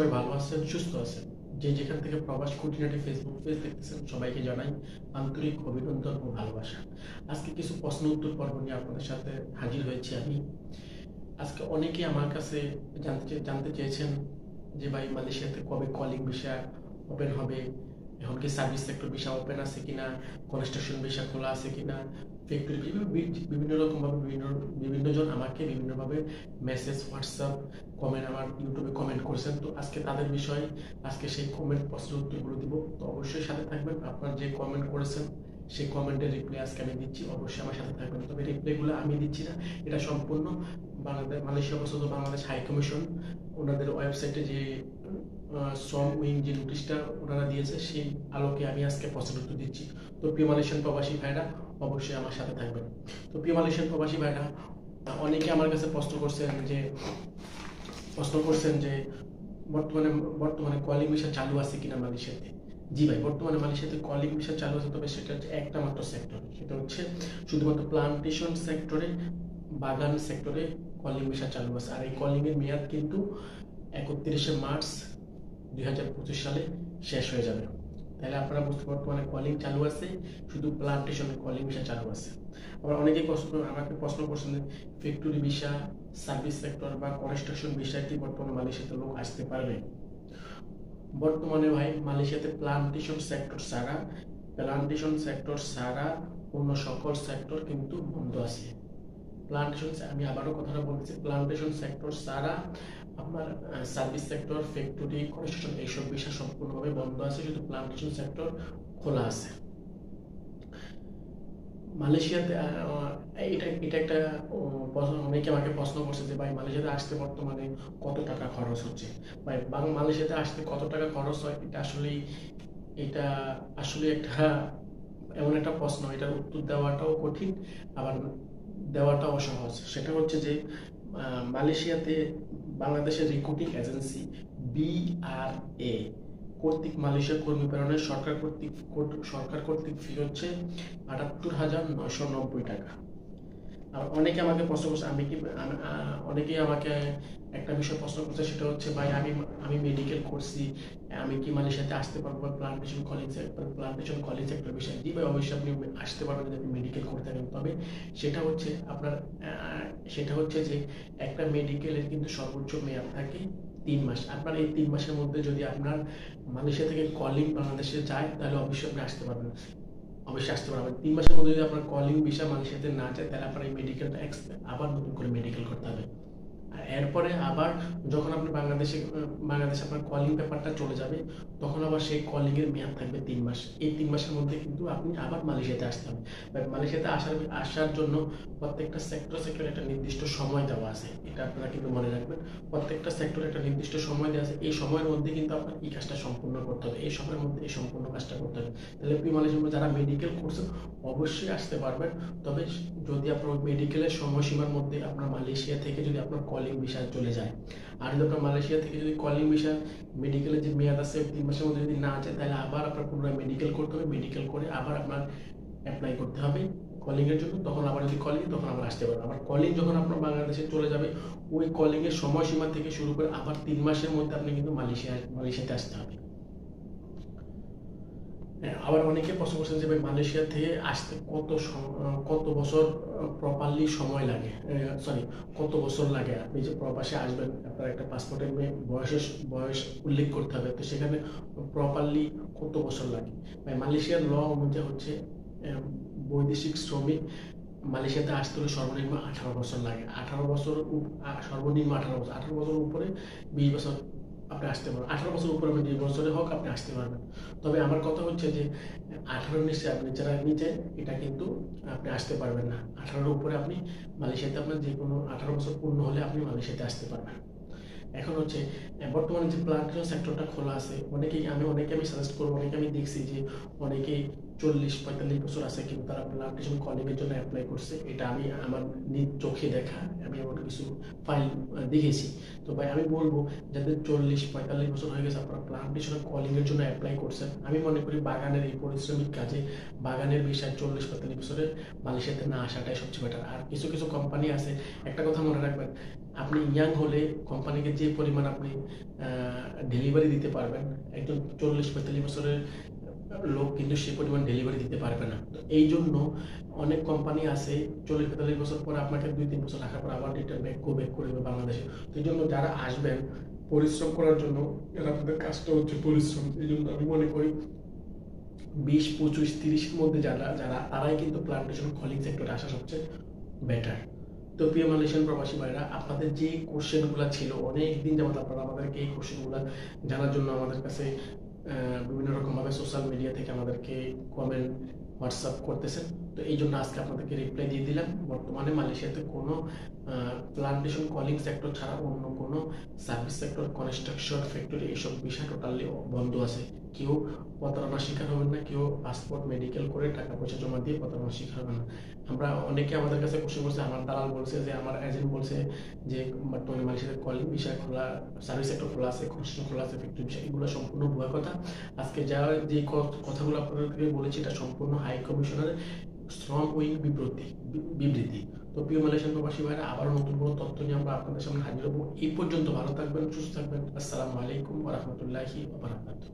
সবাই ভালো আছেন, সুস্থ আছেন। যে যেখান থেকে প্রবাস খুঁটিনাটি ফেসবুক পেজ দেখতেছেন সবাইকে জানাই আন্তরিক অভিনন্দন ও ভালোবাসা। আজকে কিছু প্রশ্ন উত্তর পর্ব নিয়ে আপনাদের সাথে হাজির হয়েছি আমি। আজকে অনেকেই আমার কাছে জানতে চেয়েছেন যে ভাই মালয়েশিয়াতে কবে কলিং ভিসা ওপেন হবে, এখন কি সার্ভিস সেক্টর ভিসা ওপেন আছে কিনা, কনস্ট্রাকশন ভিসা খোলা আছে কিনা, ফ্যাক্টরি বিভিন্ন রকমভাবে বিভিন্ন জন আমাকে বিভিন্নভাবে মেসেজ, হোয়াটসঅ্যাপ, কমেন্ট, আমার ইউটিউবে কমেন্ট করছেন। তো আজকে তাদের বিষয়ে আজকে সেই কমেন্ট প্রশ্নের উত্তরগুলো দিব। তো অবশ্যই সাথে থাকবেন। আপনার যে কমেন্ট করেছেন সেই কমেন্টের রিপ্লাই আজকে আমি দিচ্ছি, অবশ্যই আমার সাথে থাকবেন। তবে রিপ্লাইগুলো আমি দিচ্ছি না, এটা সম্পূর্ণ মালয়েশিয়া অবস্থিত বাংলাদেশ হাই কমিশন ওনাদের ওয়েবসাইটে যে শ্রম উইং যে নোটিশটা ওনারা দিয়েছে সেই আলোকে আমি আজকে প্রশ্নের উত্তর দিচ্ছি। তো প্রিয় মালয়েশিয়ান প্রবাসী ভাইরা অবশ্যই আমার সাথে থাকবেন। তো প্রিয় মালয়েশিয়ান প্রবাসী ভাইরা অনেকে আমার কাছে প্রশ্ন করছেন যে বর্তমানে কলিং ভিসা চালু আছে কিনা মালয়েশিয়াতে। জি ভাই, বর্তমানে মালয়েশিয়াতে কলিং ভিসা চালু আছে, তবে সেটা হচ্ছে একটা মাত্র সেক্টর, সেটা হচ্ছে শুধুমাত্র প্লান্টেশন সেক্টরে, বাগান সেক্টরে কলিং ভিসা চালু আছে। আর এই কলিং এর মেয়াদ কিন্তু 31শে মার্চ 2025 সালে শেষ হয়ে যাবে। তাহলে আপনারা বুঝতে, বর্তমানে কলিং চালু আছে, শুধু প্লান্টেশনে কলিং ভিসা চালু আছে। আবার অনেকেই আমাকে প্রশ্ন করছেন যে ফ্যাক্টরি ভিসা, সার্ভিস সেক্টর বা কনস্ট্রাকশন ভিসা কি বর্তমানে মালয়েশিয়াতে লোক আসতে পারবে। বর্তমানে ভাই মালয়েশিয়াতে প্লান্টেশন সেক্টর ছাড়া অন্য সকল সেক্টর কিন্তু বন্ধ আছে। আমি আবারও কথাটা বলতেছি, প্লান্টেশন সেক্টর ছাড়া আপনার সার্ভিস সেক্টর, ফ্যাক্টরি, কনস্ট্রাকশন এইসব বিষয় সম্পূর্ণভাবে বন্ধ আছে, শুধু প্লান্টেশন সেক্টর খোলা আছে মালয়েশিয়াতে। এটা একটা অনেকে আমাকে প্রশ্ন করছে যে ভাই মালয়েশিয়াতে আসতে বর্তমানে কত টাকা খরচ হচ্ছে। ভাই মালয়েশিয়াতে আসতে কত টাকা খরচ হয়, এটা আসলে একটা এমন একটা প্রশ্ন, এটার উত্তর দেওয়াটাও কঠিন, আবার দেওয়াটাও সহজ। সেটা হচ্ছে যে মালয়েশিয়াতে বাংলাদেশের রিক্রুটিং এজেন্সি BRA কর্তৃক মালয়েশিয়া কর্মী প্রেরণের সরকার কর্তৃক ফি হচ্ছে 78,990 টাকা। আর অনেকে আমাকে প্রশ্ন করছে অনেকেই আমাকে একটা বিষয় প্রশ্ন করছে, সেটা হচ্ছে ভাই আমি মেডিকেল করছি, আমি কি মালয়েশিয়াতে আসতে পারবো প্লান্টেশন কলেজ সেক্টর বিষয়। জি ভাই, অবশ্যই আপনি আসতে পারবেন যদি আপনি মেডিকেল করতে থাকেন। তবে সেটা হচ্ছে যে একটা মেডিকেলের কিন্তু সর্বোচ্চ মেয়াদ থাকে 3 মাস। আপনার এই 3 মাসের মধ্যে যদি আপনার মালয়েশিয়া থেকে কলিং বাংলাদেশে যায় তাহলে অবশ্যই আপনি আসতে পারবেন। 3 মাসের মধ্যে যদি আপনার কলিং ভিসা মালয়েশিয়াতে না যায় তাহলে আপনার এই মেডিকেলটা আবার নতুন করে মেডিকেল করতে হবে। আর এরপরে আবার যখন আপনি বাংলাদেশে আপনার কলিং পেপারটা চলে যাবে, তখন আবার সেই কলিং এর মেয়াদ থাকবে 3 মাস। এই 3 মাসের মধ্যে কিন্তু আপনি আবার মালয়েশিয়াতে আসতে হবে। মালয়েশিয়াতে আসার জন্য প্রত্যেকটা সেক্টর একটা নির্দিষ্ট সময় দেওয়া আছে, এটা আপনারা কিন্তু মনে রাখবেন। প্রত্যেকটা সেক্টর একটা নির্দিষ্ট সময় দেওয়া আছে, এই সময়ের মধ্যে কিন্তু আপনার এই কাজটা সম্পূর্ণ করতে হবে, এই সময়ের মধ্যে এই সম্পূর্ণ কাজটা করতে হবে। তাহলে মালয়েশিয়া যারা মেডিকেল করছেন অবশ্যই আসতে পারবেন। তবে যদি আপনার মেডিকেলের সময়সীমার মধ্যে আপনার মালয়েশিয়া থেকে যদি আপনার কলিং ভিসা চলে যায়, আর যদি আপনার মালয়েশিয়া থেকে যদি কলিং ভিসা মেডিকেলের যে মেয়াদ আছে 3 মাসের মধ্যে যদি না যায়, তাহলে আবার আপনার পুনরায় মেডিকেল করতে হবে। মেডিকেল করে আবার আপনার অ্যাপ্লাই করতে হবে কলিং এর জন্য। তখন আবার যদি তখন আবার আসতে পারবেন। আবার কলিং যখন আপনার বাংলাদেশে চলে যাবে, ওই কলিং এর সময়সীমা থেকে শুরু করে আবার 3 মাসের মধ্যে আপনি কিন্তু মালয়েশিয়াতে আসতে হবে। আবার অনেকে প্রশ্ন করছেন যে ভাই মালয়েশিয়া থেকে আসতে কত বছর প্রপারলি সময় লাগে, কত বছর লাগে। আপনি যে প্রবাসে আসবেন, আপনার একটা পাসপোর্টের বয়স উল্লেখ করতে হবে, তো সেখানে প্রপারলি কত বছর লাগে। ভাই মালয়েশিয়ার ল অনুযায়ী হচ্ছে বৈদেশিক শ্রমিক মালয়েশিয়াতে আসতে হলে সর্বনিম্ন 18 বছর লাগে। 18 বছর সর্বনিম্ন 18 বছর, 18 বছর উপরে 20 বছর আপনি আসতে পারবেন। 18 বছর উপরে 20 বছরে হোক আপনি আসতে পারবেন। তবে আমার কথা হচ্ছে যে 18 নিচে আপনি যারা নিচে, এটা কিন্তু আপনি আসতে পারবেন না। 18 উপরে আপনি মালয়েশিয়াতে আপনার যে কোনো 18 বছর পূর্ণ হলে আপনি মালয়েশিয়াতে আসতে পারবেন। এখন হচ্ছে বর্তমানে যে প্লান্টেশন সেক্টরটা খোলা আছে, অনেকে আমি সাজেস্ট করবো, অনেকে আমি দেখছি যে অনেকেই 40-45 বছর আছে কিন্তু তারা প্লান্টেশন কলিং এর জন্য অ্যাপ্লাই করছে। এটা আমি আমার নিজ চোখে দেখা, আমি এমন কিছু ফাইল দেখেছি। তো ভাই আমি বলবো যাদের 40-45 বছর হয়ে গেছে আপনারা প্লান্টেশন কলিং এর জন্য অ্যাপ্লাই করছেন, আমি মনে করি বাগানের এই পরিশ্রমিক কাজে বাগানের বিষয়ে 40-45 বছরের মালয়েশিয়াতে না আসাটাই সবচেয়ে বেটার। আর কিছু কোম্পানি আছে, একটা কথা মনে রাখবেন, আপনি ইয়াং হলে কোম্পানিকে যে পরিমাণ আপনি ডেলিভারি দিতে পারবেন, একজন 40-45 বছরের লোক কিন্তু সে পরিমাণ ডেলিভারি দিতে পারবে না। তো এই জন্য অনেক কোম্পানি আছে 40-45 বছর পরে আপনাকে 2-3 বছর রাখার পর আবার রিটার্ন ব্যাক করে দেবে বাংলাদেশে। তো এই জন্য যারা আসবেন পরিশ্রম করার জন্য, এর আপনাদের কাজটা হচ্ছে পরিশ্রম। এই জন্য আমি মনে করি 20, 25, 30-এর মধ্যে যারা যারা তারাই কিন্তু প্লান্টেশন কলিং সেক্টরে আসা সবচেয়ে বেটার। তো প্রিয় মালয়েশিয়ান প্রবাসী ভাইরা, আপনাদের যে কোশ্চেনগুলো ছিল অনেক দিন যাবত আপনারা আমাদেরকে এই কোশ্চেনগুলো জানার জন্য আমাদের কাছে বিভিন্ন রকমভাবে সোশ্যাল মিডিয়া থেকে আমাদেরকে কমেন্ট, হোয়াটসঅ্যাপ করতেছেন। তো এই জন্য আজকে আপনাদেরকে রিপ্লাই দিয়ে দিলাম। বর্তমানে মালয়েশিয়াতে কোনো প্লান্টেশন কলিং সেক্টর ছাড়া অন্য কোনো সার্ভিস সেক্টর, কনস্ট্রাকশন, ফ্যাক্টরি এইসব বিষয় টোটালি বন্ধ আছে। কেউ প্রতারণার শিকার হবেন না, কেউ পাসপোর্ট মেডিকেল করে টাকা পয়সা জমা দিয়ে প্রতারণার শিকার হবেন না। আমরা অনেকে আমাদের কাছে কোশ্চেন করছে, আমার দালাল বলছে যে, আমার এজেন্ট বলছে যে বর্তমানে মালয়েশিয়াতে কলিং বিষয় খোলা, সার্ভিস সেক্টর খোলা আছে, কনস্ট্রাকশন খোলা আছে, ফ্যাক্টরি বিষয়, এগুলো সম্পূর্ণ ভুয়া কথা। আজকে যা যে কথাগুলো আপনাদেরকে বলেছি এটা সম্পূর্ণ হাই কমিশনের শ্রম উইং বিবৃতি। তো প্রিয় মালয়েশিয়ান প্রবাসী ভাইরা, আবারও নতুন কোনো তথ্য নিয়ে আমরা আপনাদের সামনে হাজির হবো। এই পর্যন্ত ভালো থাকবেন, সুস্থ থাকবেন। আসসালামু আলাইকুম ওয়া রাহমাতুল্লাহি ওয়া বারাকাতুহু।